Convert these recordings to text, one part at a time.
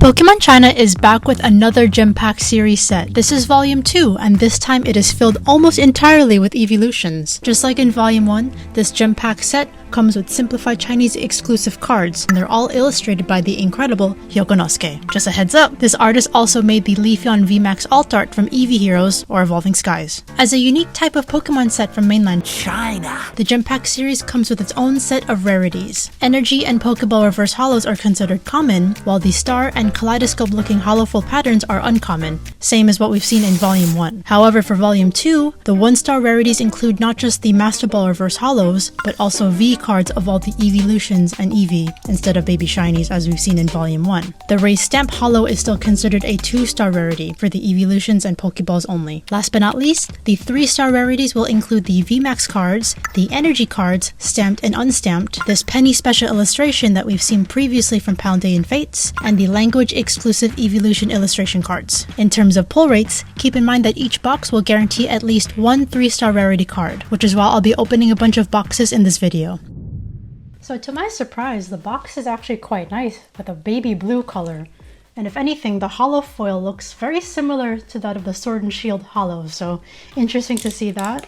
Pokemon China is back with another Gem Pack series set. This is Volume 2, and this time it is filled almost entirely with evolutions. Just like in Volume 1, this Gem Pack set comes with Simplified Chinese exclusive cards, and they're all illustrated by the incredible Hyokonosuke. Just a heads up, this artist also made the Leafeon VMAX alt art from Eevee Heroes or Evolving Skies. As a unique type of Pokemon set from mainland China, the Gem Pack series comes with its own set of rarities. Energy and Pokeball reverse holos are considered common, while the star and kaleidoscope looking holo full patterns are uncommon, same as what we've seen in Volume 1. However, for Volume 2, the 1-star rarities include not just the Master Ball reverse holos, but also V cards of all the evolutions and Eevee, instead of baby shinies as we've seen in Volume 1. The raised stamp holo is still considered a 2-star rarity for the evolutions and Pokeballs only. Last but not least, the 3-star rarities will include the VMAX cards, the energy cards, stamped and unstamped, this penny special illustration that we've seen previously from Paldean Fates, and the language exclusive evolution illustration cards. In terms of pull rates, keep in mind that each box will guarantee at least one 3-star rarity card, which is why I'll be opening a bunch of boxes in this video. So to my surprise, the box is actually quite nice with a baby blue color. And if anything, the holo foil looks very similar to that of the Sword and Shield holo, so interesting to see that.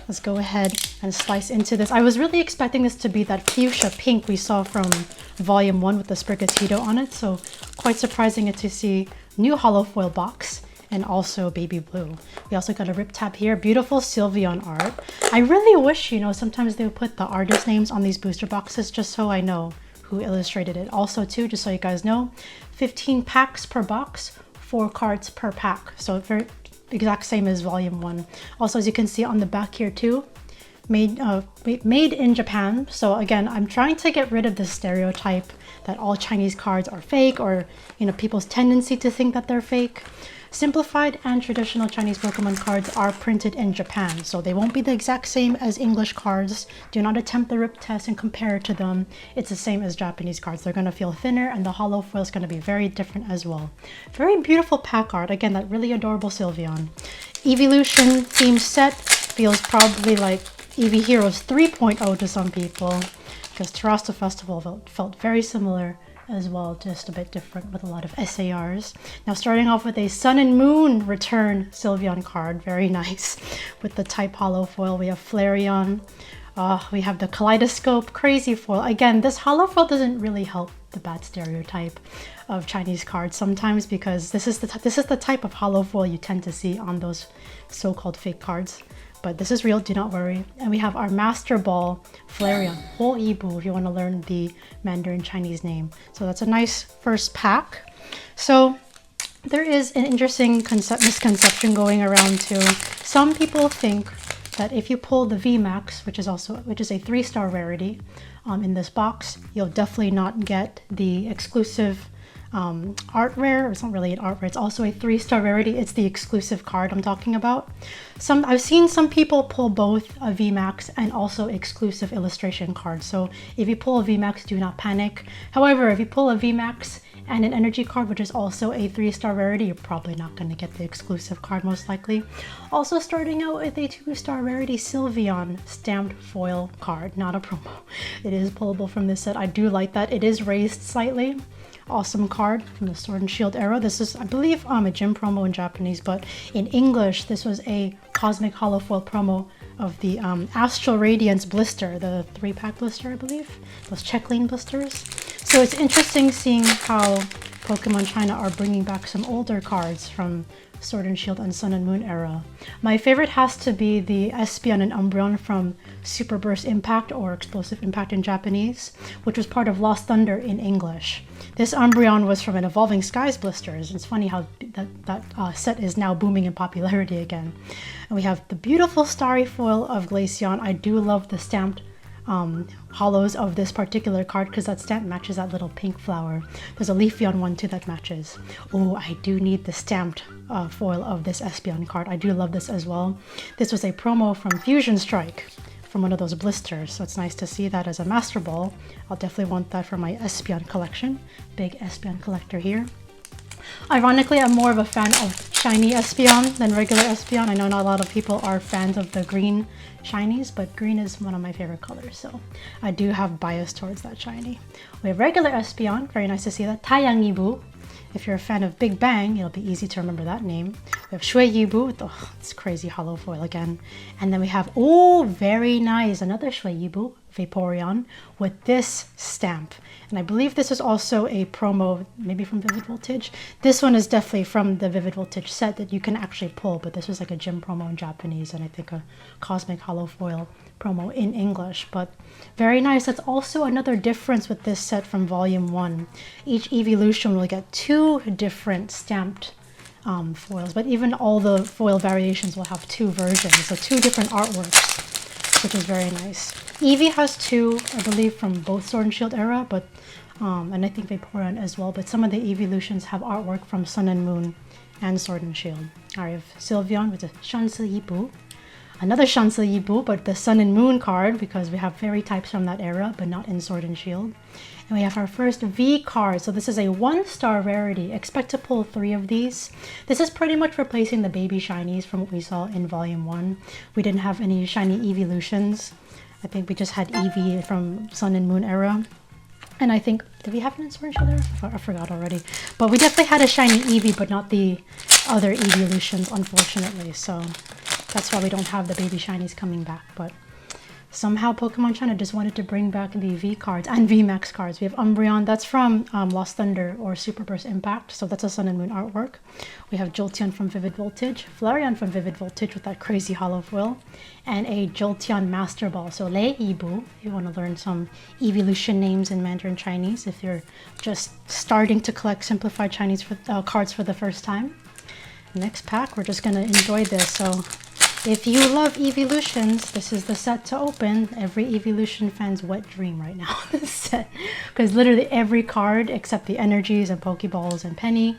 Let's go ahead and slice into this. I was really expecting this to be that fuchsia pink we saw from Volume 1 with the Sprigatito on it, so quite surprising to see new holo foil box and also baby blue. We also got a rip tab here, beautiful Sylveon art. I really wish, sometimes they would put the artist names on these booster boxes just so I know who illustrated it. Also too, just so you guys know, 15 packs per box, 4 cards per pack. So very exact same as Volume 1. Also, as you can see on the back here too, made in Japan. So again, I'm trying to get rid of this stereotype that all Chinese cards are fake, or people's tendency to think that they're fake. Simplified and traditional Chinese Pokemon cards are printed in Japan, so they won't be the exact same as English cards. Do not attempt the rip test and compare it to them. It's the same as Japanese cards. They're going to feel thinner, and the holo foil is going to be very different as well. Very beautiful pack art. Again, that really adorable Sylveon. Evolution themed set feels probably like Eevee Heroes 3.0 to some people, because Terastal Festival felt very similar as well, just a bit different with a lot of SARs. Now starting off with a Sun and Moon return Sylveon card, very nice. With the type holo foil, we have Flareon, we have the Kaleidoscope Crazy Foil. Again, this holo foil doesn't really help the bad stereotype of Chinese cards sometimes, because this is the type of holo foil you tend to see on those so-called fake cards. But this is real, do not worry. And we have our Master Ball Flareon, Ho Ibu, if you want to learn the Mandarin Chinese name. So that's a nice first pack. So there is an interesting misconception going around too. Some people think that if you pull the VMAX, which is a 3-star rarity, in this box, you'll definitely not get the exclusive art rare. It's not really an art rare, it's also a 3-star rarity. It's the exclusive card I'm talking about. I've seen some people pull both a VMAX and also exclusive illustration cards. So if you pull a VMAX, do not panic. However, if you pull a VMAX and an energy card, which is also a 3-star rarity, you're probably not going to get the exclusive card most likely. Also starting out with a 2-star rarity Sylveon stamped foil card, not a promo. It is pullable from this set. I do like that. It is raised slightly. Awesome card from the Sword and Shield era. This is, I believe, a gym promo in Japanese, but in English, this was a Cosmic Holo Foil promo of the Astral Radiance blister, the 3-pack blister, I believe. Those Check-Lane blisters. So it's interesting seeing how Pokemon China are bringing back some older cards from Sword and Shield and Sun and Moon era. My favorite has to be the Espeon and Umbreon from Super Burst Impact, or Explosive Impact in Japanese, which was part of Lost Thunder in English. This Umbreon was from an Evolving Skies blisters. It's funny how that set is now booming in popularity again. And we have the beautiful starry foil of Glaceon. I do love the stamped holos of this particular card, because that stamp matches that little pink flower. There's a Leafeon one too that matches. Oh, I do need the stamped foil of this Espeon card. I do love this as well. This was a promo from Fusion Strike, from one of those blisters, so it's nice to see that as a Master Ball. I'll definitely want that for my Espeon collection. Big Espeon collector here. Ironically, I'm more of a fan of shiny Espeon than regular Espeon. I know not a lot of people are fans of the green shinies, but green is one of my favorite colors, so I do have bias towards that shiny. We have regular Espeon, very nice to see that. Taiyang Nibu, If you're a fan of Big Bang, it'll be easy to remember that name. We have Shui Yibu, oh, it's crazy hollow foil again. And then we have, oh, very nice, another Shui Yibu, Vaporeon, with this stamp. And I believe this is also a promo, maybe from Vivid Voltage. This one is definitely from the Vivid Voltage set that you can actually pull, but this was like a gym promo in Japanese, and I think a Cosmic hollow foil promo in English, but very nice. That's also another difference with this set from Volume 1. Each evolution will get 2 different stamped foils, but even all the foil variations will have 2 versions, so 2 different artworks, which is very nice. Eevee has 2, I believe, from both Sword and Shield era, but and I think Vaporeon as well, but some of the evolutions have artwork from Sun and Moon and Sword and Shield. I have Sylveon with the Shansi Yibu, another Shansi Yibu, but the Sun and Moon card, because we have fairy types from that era, but not in Sword and Shield. And we have our first V card. So this is a 1-star rarity. Expect to pull 3 of these. This is pretty much replacing the baby shinies from what we saw in Volume 1. We didn't have any shiny evolutions. I think we just had Eevee from Sun and Moon era. And I think, did we have it in Sword and Shield era? I forgot already. But we definitely had a shiny Eevee, but not the other evolutions, unfortunately. So that's why we don't have the baby shinies coming back. But somehow Pokemon China just wanted to bring back the V cards and VMAX cards. We have Umbreon, that's from Lost Thunder or Super Burst Impact, so that's a Sun and Moon artwork. We have Jolteon from Vivid Voltage, Flareon from Vivid Voltage with that crazy hollow foil, and a Jolteon Master Ball. So Lei Yibu, if you want to learn some evolution names in Mandarin Chinese, if you're just starting to collect Simplified Chinese cards for the first time. Next pack, we're just going to enjoy this. So if you love evolutions, this is the set to open. Every evolution fan's wet dream right now, this set. Because literally every card except the energies and Pokeballs and Penny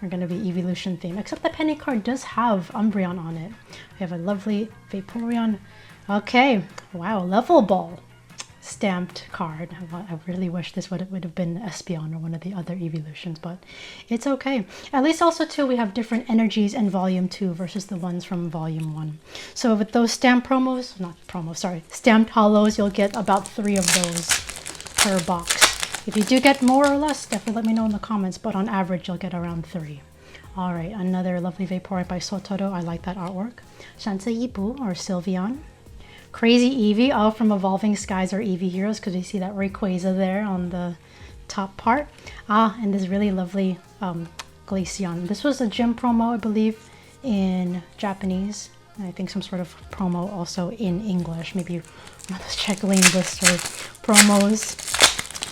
are going to be evolution themed. Except the Penny card does have Umbreon on it. We have a lovely Vaporeon. Okay, wow, Level Ball stamped card. I really wish this would have been Espeon or one of the other evolutions, but it's okay. At least also too, we have different energies in Volume 2 versus the ones from Volume 1. So with those stamped stamped hollows, you'll get about 3 of those per box. If you do get more or less, definitely let me know in the comments, but on average, you'll get around 3. All right, another lovely Vaporeon by Sotoro. I like that artwork. Shansi Yibu or Sylveon. Crazy Eevee, all from Evolving Skies or Eevee Heroes, because we see that Rayquaza there on the top part. And this really lovely Glaceon. This was a gym promo, I believe, in Japanese. I think some sort of promo also in English, maybe one of those check lane blister promos.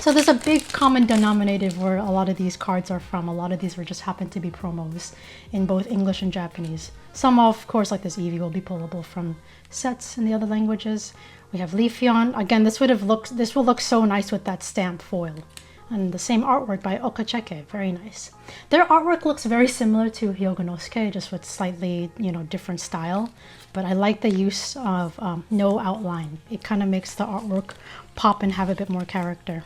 So there's a big common denominator where a lot of these cards are from. A lot of these were just happen to be promos in both English and Japanese. Some, of course, like this Eevee, will be pullable from sets in the other languages. We have Leafeon. Again, this will look so nice with that stamp foil. And the same artwork by Okacheke, very nice. Their artwork looks very similar to Hyogonosuke, just with slightly, different style. But I like the use of no outline. It kind of makes the artwork pop and have a bit more character.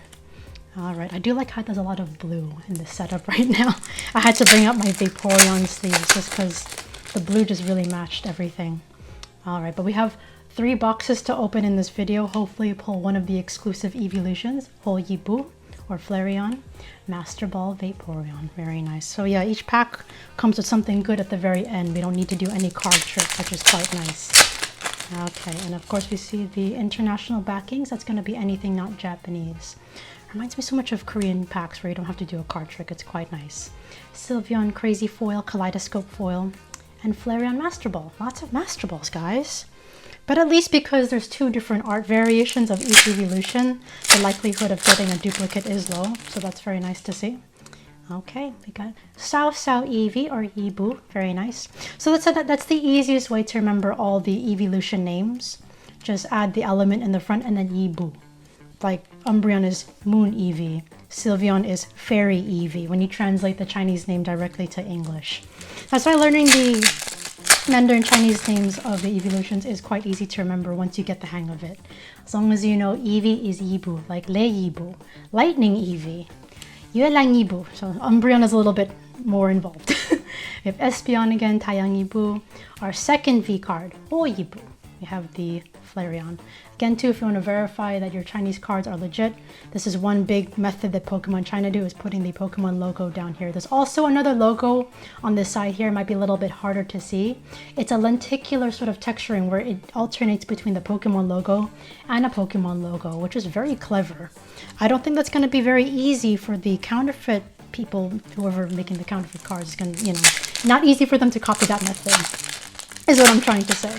All right, I do like how there's a lot of blue in this setup right now. I had to bring up my Vaporeon sleeves just because the blue just really matched everything. All right, but we have 3 boxes to open in this video. Hopefully pull one of the exclusive evolutions, Hol Yibu or Flareon, Master Ball, Vaporeon. Very nice. So yeah, each pack comes with something good at the very end. We don't need to do any card tricks, which is quite nice. Okay, and of course we see the international backings. That's going to be anything not Japanese. Reminds me so much of Korean packs where you don't have to do a card trick. It's quite nice. Sylveon Crazy Foil, Kaleidoscope Foil, and Flareon Master Ball. Lots of Master Balls, guys. But at least because there's 2 different art variations of each evolution, the likelihood of getting a duplicate is low. So that's very nice to see. Okay, we got Sao Eevee or Yibu. Very nice. So that's the easiest way to remember all the evolution names. Just add the element in the front and then Yibu. Like Umbreon is Moon Eevee, Sylveon is Fairy Eevee when you translate the Chinese name directly to English. That's why learning the Mandarin Chinese names of the evolutions is quite easy to remember once you get the hang of it. As long as you know Eevee is Yibu, like Lei Yibu, Lightning Eevee, Yuelang Yibu. So Umbreon is a little bit more involved. We have Espeon again, Taiyang Yibu. Our second V card, Ho Yibu. We have the Flareon. Again, too, if you want to verify that your Chinese cards are legit, this is one big method that Pokemon China do, is putting the Pokemon logo down here. There's also another logo on this side here. It might be a little bit harder to see. It's a lenticular sort of texturing where it alternates between the Pokemon logo and a Pokemon logo, which is very clever. I don't think that's going to be very easy for the counterfeit people, whoever making the counterfeit cards is going to, you know, not easy for them to copy that method, is what I'm trying to say.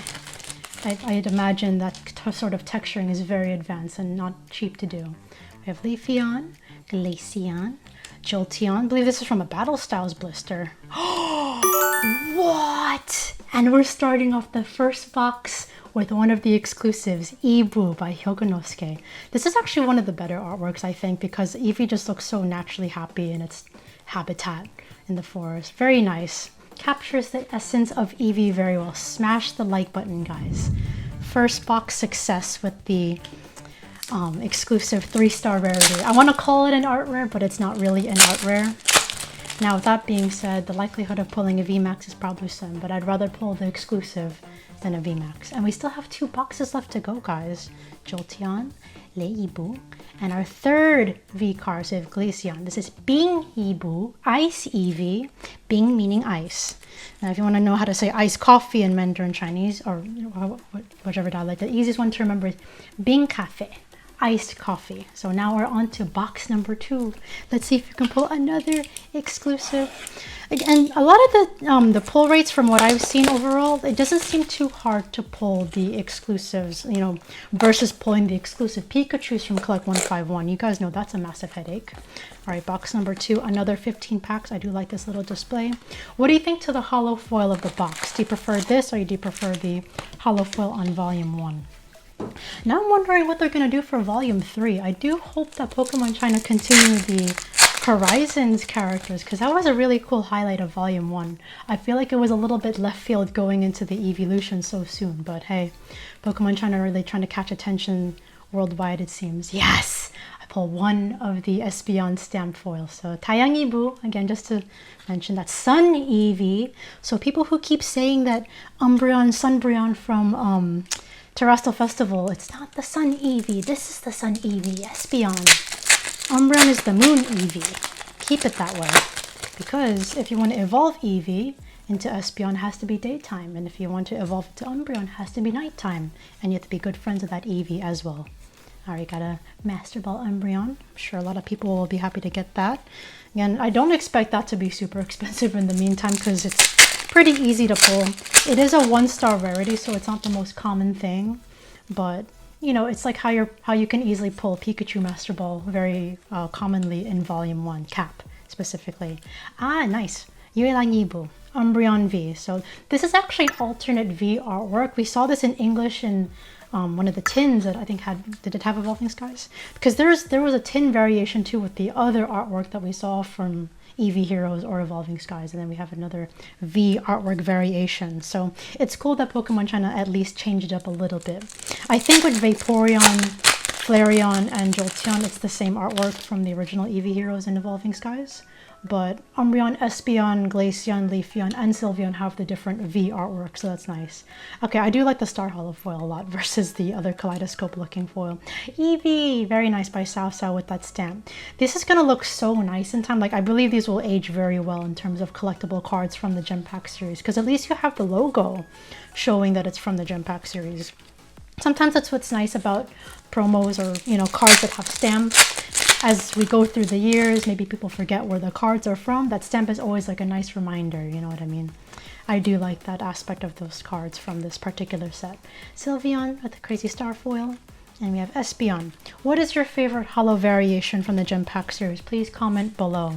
I'd imagine that sort of texturing is very advanced and not cheap to do. We have Leafeon, Glaceon, Jolteon. I believe this is from a Battle Styles blister. What? And we're starting off the first box with one of the exclusives, Eevee by Hyogonosuke. This is actually one of the better artworks, I think, because Eevee just looks so naturally happy in its habitat in the forest. Very nice. Captures the essence of Eevee very well. Smash the like button, guys. First box success with the exclusive 3-star rarity. I want to call it an art rare, but it's not really an art rare. Now, with that being said, the likelihood of pulling a VMAX is probably slim, but I'd rather pull the exclusive than a VMAX. And we still have 2 boxes left to go, guys. Jolteon, Leebu, and our third V card, so we have Glaceon. This is Bing Eevee, Ice Eevee, Bing meaning ice. Now, if you want to know how to say iced coffee in Mandarin Chinese, or whichever dialect, the easiest one to remember is Bing Cafe, iced coffee. So now we're on to box number 2. Let's see if you can pull another exclusive. Again, a lot of the pull rates from what I've seen overall, it doesn't seem too hard to pull the exclusives, you know, versus pulling the exclusive Pikachus from Collect 151. You guys know that's a massive headache. All right, box number 2, another 15 packs. I do like this little display. What do you think to the hollow foil of the box? Do you prefer this, or do you prefer the hollow foil on volume 1? Now I'm wondering what they're going to do for volume 3. I do hope that Pokemon China continue the Horizons characters, because that was a really cool highlight of volume 1. I feel like it was a little bit left field going into the evolution so soon, but hey, Pokemon China are really trying to catch attention worldwide, it seems. Yes! I pulled one of the Espeon stamp foils. So Taiyang Eevee, again, just to mention that Sun Eevee. So people who keep saying that Umbreon, Sunbreon from Terastal Festival, it's not the Sun Eevee. This is the Sun Eevee, Espeon. Umbreon is the Moon Eevee. Keep it that way. Because if you want to evolve Eevee into Espeon, it has to be daytime. And if you want to evolve it to Umbreon, it has to be nighttime. And you have to be good friends with that Eevee as well. Alright, got a Master Ball Umbreon. I'm sure a lot of people will be happy to get that. Again, I don't expect that to be super expensive in the meantime, because it's pretty easy to pull. It is a 1-star rarity, so it's not the most common thing. But you know, it's like how you can easily pull Pikachu Master Ball very commonly in Volume 1, Cap specifically. Ah, nice. Yuelang Eevee, Umbreon V. So this is actually an alternate V artwork. We saw this in English in one of the tins that I think did it have Evolving Skies? Because there was a tin variation too with the other artwork that we saw from Eevee Heroes or Evolving Skies, and then we have another V artwork variation. So it's cool that Pokemon China at least changed it up a little bit. I think with Vaporeon, Flareon, and Jolteon, it's the same artwork from the original Eevee Heroes and Evolving Skies. But Umbreon, Espeon, Glaceon, Leafeon, and Sylveon have the different V artwork, so that's nice. Okay, I do like the Star Hollow foil a lot versus the other kaleidoscope looking foil. Eevee, very nice by Sao with that stamp. This is gonna look so nice in time. Like, I believe these will age very well in terms of collectible cards from the Gem Pack series, because at least you have the logo showing that it's from the Gem Pack series. Sometimes that's what's nice about promos or, you know, cards that have stamps. As we go through the years, maybe people forget where the cards are from. That stamp is always like a nice reminder, you know what I mean? I do like that aspect of those cards from this particular set. Sylveon with the Crazy Star foil. And we have Espeon. What is your favorite hollow variation from the Gem Pack series? Please comment below.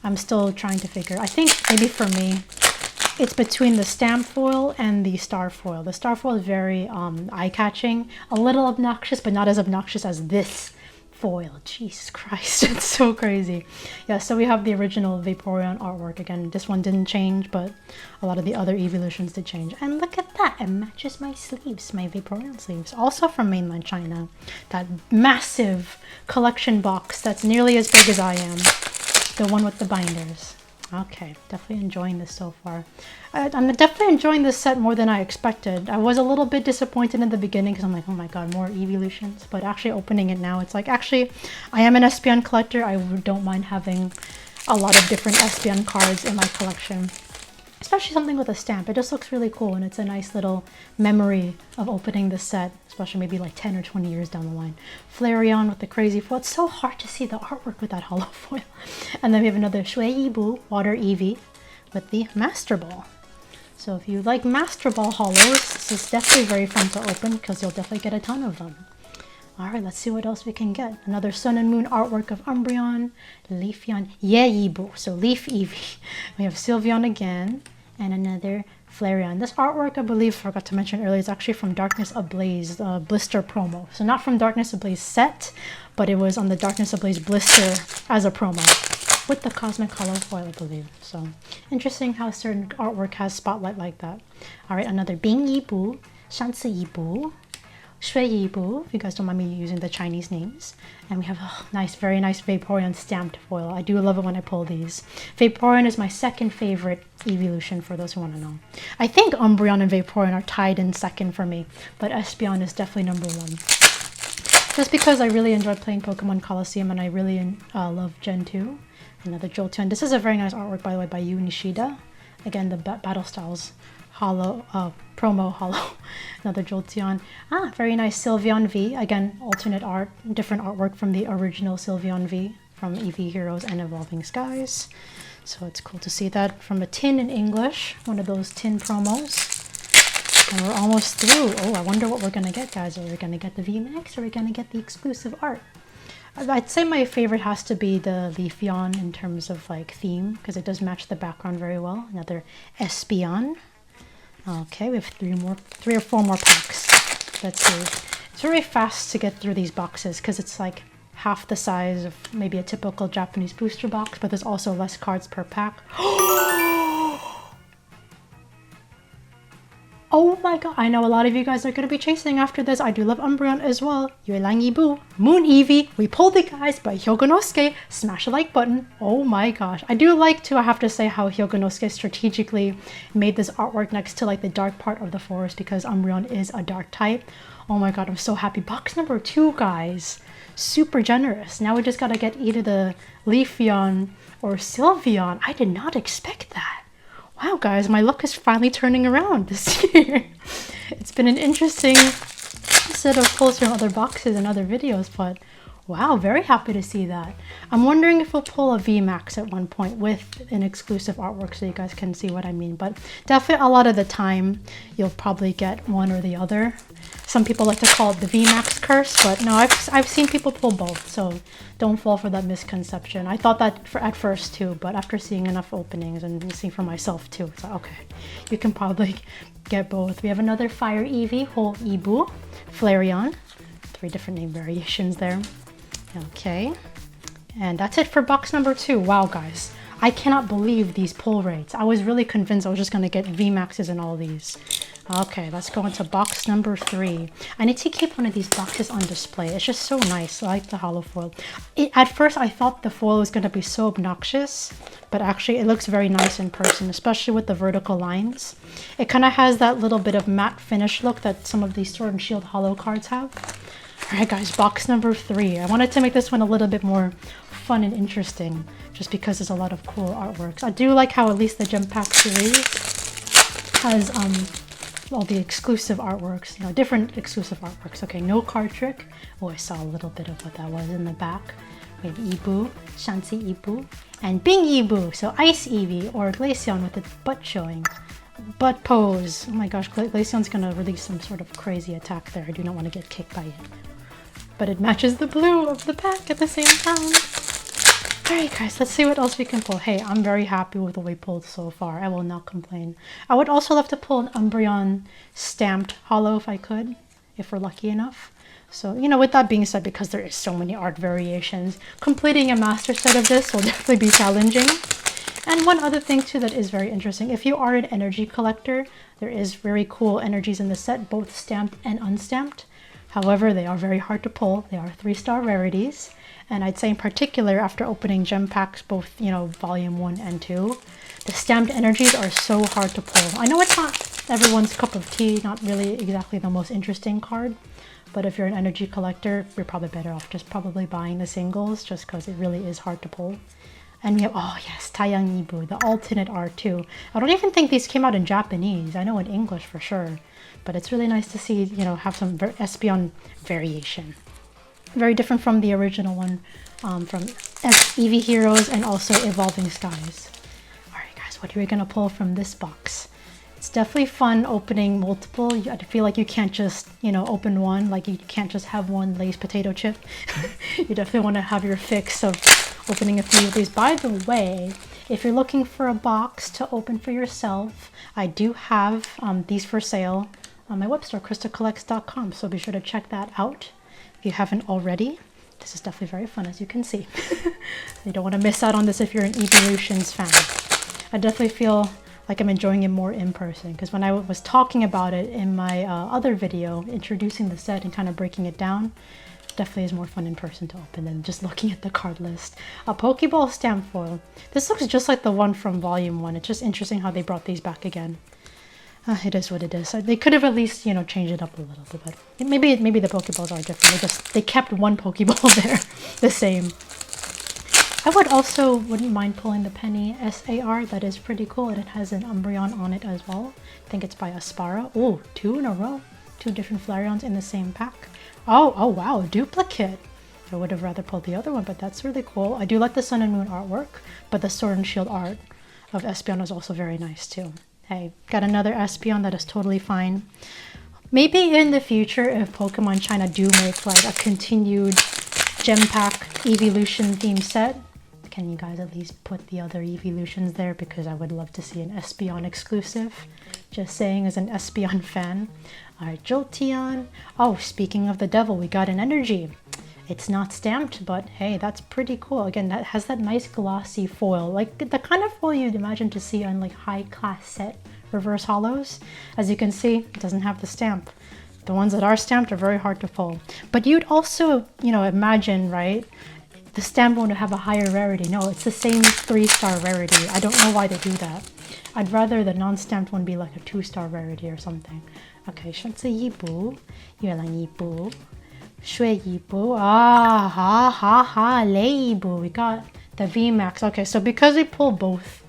I'm still trying to figure. I think maybe for me, it's between the stamp foil and the star foil. The star foil is very eye-catching, a little obnoxious, but not as obnoxious as this foil. Jesus Christ, it's so crazy. Yeah, so we have the original Vaporeon artwork. Again, this one didn't change, but a lot of the other evolutions did change. And look at that, it matches my sleeves, my Vaporeon sleeves, also from mainland China. That massive collection box that's nearly as big as I am, the one with the binders. Okay, definitely enjoying this so far. I'm definitely enjoying this set more than I expected. I was a little bit disappointed in the beginning because I'm like, oh my god, more evolutions. But actually opening it now, it's like, actually, I am an Espeon collector. I don't mind having a lot of different Espeon cards in my collection. Especially something with a stamp. It just looks really cool, and it's a nice little memory of opening this set, especially maybe like 10 or 20 years down the line. Flareon with the crazy foil. It's so hard to see the artwork with that hollow foil. And then we have another Shui Yibu Water Eevee with the Master Ball. So if you like Master Ball hollows, this is definitely very fun to open because you'll definitely get a ton of them. Alright, let's see what else we can get. Another Sun and Moon artwork of Umbreon, Leafeon, Yeebu, so Leaf Eevee. We have Sylveon again, and another Flareon. This artwork, I believe, forgot to mention earlier, is actually from Darkness Ablaze blister promo. So not from Darkness Ablaze set, but it was on the Darkness Ablaze blister as a promo. With the Cosmic Hollow foil, I believe. So interesting how certain artwork has spotlight like that. Alright, another Bing Yibu, Shansi Yibu, Shui Yibu, if you guys don't mind me using the Chinese names. And we have a nice, very nice Vaporeon stamped foil. I do love it when I pull these. Vaporeon is my second favorite evolution, for those who want to know. I think Umbreon and Vaporeon are tied in second for me, but Espeon is definitely number one. Just because I really enjoyed playing Pokemon Colosseum and I really love Gen 2. Another Jolteon. This is a very nice artwork, by the way, by Yu Nishida. Again, the Battle Styles hollow, promo hollow. Another Jolteon. Very nice Sylveon V. Again, alternate art, different artwork from the original Sylveon V from Eevee Heroes and Evolving Skies. So it's cool to see that from a tin in English, one of those tin promos. And we're almost through. Oh, I wonder what we're going to get, guys. Are we going to get the VMAX or are we going to get the exclusive art? I'd say my favorite has to be the Leafeon in terms of like theme, because it does match the background very well. Another Espeon. Okay, we have three or four more packs. Let's see. It's very fast to get through these boxes because it's like half the size of maybe a typical Japanese booster box, but there's also less cards per pack. Oh my god, I know a lot of you guys are going to be chasing after this. I do love Umbreon as well. Yuelang Yibu, Moon Eevee, we pulled it guys by Hyogonosuke. Smash the like button. Oh my gosh. I do like to, I have to say, how Hyogonosuke strategically made this artwork next to like the dark part of the forest because Umbreon is a dark type. Oh my god, I'm so happy. Box number 2, guys. Super generous. Now we just gotta get either the Leafeon or Sylveon. I did not expect that. Wow, guys, my luck is finally turning around this year. It's been an interesting set of pulls from other boxes and other videos, but wow, very happy to see that. I'm wondering if we'll pull a VMAX at one point with an exclusive artwork so you guys can see what I mean. But definitely a lot of the time, you'll probably get one or the other. Some people like to call it the VMAX curse, but no, I've seen people pull both, so don't fall for that misconception. I thought that at first too, but after seeing enough openings and seeing for myself too, it's like, okay, you can probably get both. We have another Fire Eevee, Whole Yibu, Flareon, 3 different name variations there. Okay, and that's it for box number 2. Wow, guys, I cannot believe these pull rates. I was really convinced I was just going to get VMAXs in all these. Okay, let's go into box number 3. I need to keep one of these boxes on display. It's just so nice. I like the hollow foil. At first, I thought the foil was going to be so obnoxious, but actually it looks very nice in person, especially with the vertical lines. It kind of has that little bit of matte finish look that some of these Sword and Shield hollow cards have. Alright guys, box number 3. I wanted to make this one a little bit more fun and interesting, just because there's a lot of cool artworks. I do like how at least the Gem Pack series has all the exclusive artworks, you know, different exclusive artworks. Okay, no card trick. Oh, I saw a little bit of what that was in the back. We have Yibu, Shansi Yibu, and Bing Yibu, so Ice Eevee, or Glaceon with its butt showing. Butt pose. Oh my gosh, Glaceon's gonna release some sort of crazy attack there. I do not want to get kicked by it. But it matches the blue of the pack at the same time. Alright guys, let's see what else we can pull. Hey, I'm very happy with what we pulled so far. I will not complain. I would also love to pull an Umbreon stamped hollow if I could, if we're lucky enough. So, you know, with that being said, because there is so many art variations, completing a master set of this will definitely be challenging. And one other thing too that is very interesting, if you are an energy collector, there is very cool energies in the set, both stamped and unstamped. However, they are very hard to pull. They are 3-star rarities. And I'd say in particular, after opening gem packs, both, you know, volume 1 and 2, the stamped energies are so hard to pull. I know it's not everyone's cup of tea, not really exactly the most interesting card, but if you're an energy collector, you're probably better off just probably buying the singles, just because it really is hard to pull. And we have, oh yes, Taeyang Ibu, the alternate art too. I don't even think these came out in Japanese. I know in English for sure. But it's really nice to see, you know, have some Espeon variation. Very different from the original one from Eevee Heroes and also Evolving Skies. Alright guys, what are we going to pull from this box? It's definitely fun opening multiple. I feel like you can't just, you know, open one. Like you can't just have one Lay's potato chip. You definitely want to have your fix of opening a few of these. By the way, if you're looking for a box to open for yourself, I do have these for sale on my web store, KrystalKollectz.com. So be sure to check that out if you haven't already. This is definitely very fun, as you can see. You don't want to miss out on this if you're an Evolutions fan. I definitely feel like I'm enjoying it more in person, because when I was talking about it in my other video, introducing the set and kind of breaking it down, definitely is more fun in person to open than just looking at the card list. A Pokeball stamp foil. This looks just like the one from Volume 1. It's just interesting how they brought these back again. It is what it is. They could have at least, you know, changed it up a little bit. Maybe the Pokeballs are different. They kept one Pokeball there the same. I wouldn't mind pulling the Penny SAR. That is pretty cool, and it has an Umbreon on it as well. I think it's by Aspara. Oh, 2 in a row. 2 different Flareons in the same pack. Oh wow, duplicate. I would have rather pulled the other one, but that's really cool. I do like the Sun and Moon artwork, but the Sword and Shield art of Espeon is also very nice too. Hey, got another Espeon that is totally fine. Maybe in the future, if Pokemon China do make like a continued Gem Pack Evolution theme set, can you guys at least put the other Evolutions there? Because I would love to see an Espeon exclusive. Just saying, as an Espeon fan. Alright, Jolteon. Oh, speaking of the devil, we got an energy. It's not stamped, but hey, that's pretty cool. Again, that has that nice glossy foil, like the kind of foil you'd imagine to see on like high-class set reverse hollows. As you can see, it doesn't have the stamp. The ones that are stamped are very hard to pull. But you'd also, you know, imagine, right, the stamp one to have a higher rarity. No, it's the same 3-star rarity. I don't know why they do that. I'd rather the non-stamped one be like a 2-star rarity or something. Okay, Shanzi Yibu, Yuelang Yibu, Shui Yibu, Lei Yibu. We got the VMAX. Okay, so because we pulled both,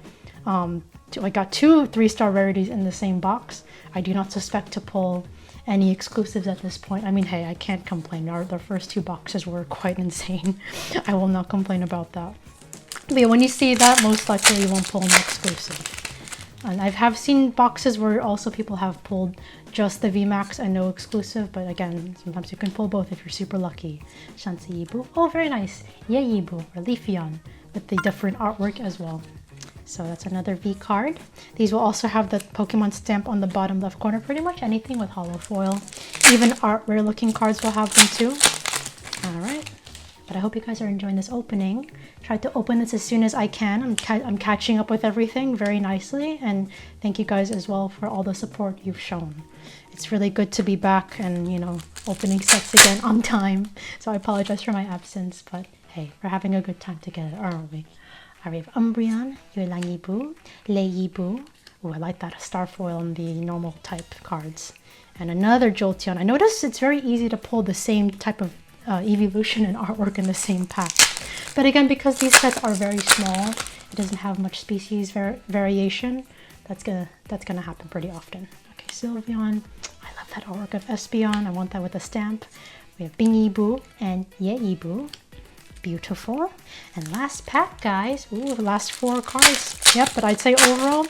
I got 2 3-star rarities in the same box, I do not suspect to pull any exclusives at this point. I mean, hey, I can't complain. The first 2 boxes were quite insane. I will not complain about that. But yeah, when you see that, most likely you won't pull an exclusive. And I have seen boxes where also people have pulled just the VMAX and no exclusive, but again, sometimes you can pull both if you're super lucky. Shanzi Yibu. Oh, very nice. Ye Yibu, or Leafeon, with the different artwork as well. So that's another V card. These will also have the Pokemon stamp on the bottom left corner. Pretty much anything with hollow foil. Even art rare looking cards will have them too. Alright. But I hope you guys are enjoying this opening. Tried to open this as soon as I can. I'm catching up with everything very nicely. And thank you guys as well for all the support you've shown. It's really good to be back and, you know, opening sets again on time. So I apologize for my absence. But hey, we're having a good time together, aren't we? I have Umbreon, Yuelang Yibu, Lei Yibu. Oh, I like that star foil on the normal type cards. And another Jolteon. I noticed it's very easy to pull the same type of evolution and artwork in the same pack. But again, because these sets are very small, it doesn't have much species variation. That's gonna happen pretty often. Okay, Sylveon. I love that artwork of Espeon. I want that with a stamp. We have Bing Yibu and Ye Yibu. Beautiful. And last pack, guys. Ooh, the last 4 cards. Yep, but I'd say overall,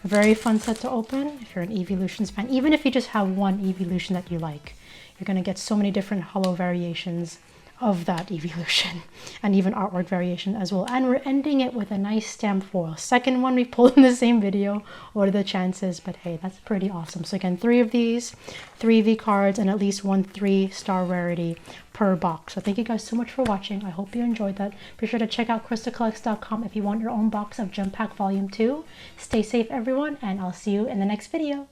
a very fun set to open if you're an Evolutions fan. Even if you just have one Evolution that you like, you're going to get so many different hollow variations of that Evolution, and even artwork variation as well. And we're ending it with a nice stamp foil. Second one we pulled in the same video. What are the chances? But hey, that's pretty awesome. So again, 3 of these, 3 V cards, and at least 1 3-star rarity per box. So thank you guys so much for watching. I hope you enjoyed that. Be sure to check out KrystalKollectz.com if you want your own box of Gem Pack Volume 2. Stay safe, everyone, and I'll see you in the next video.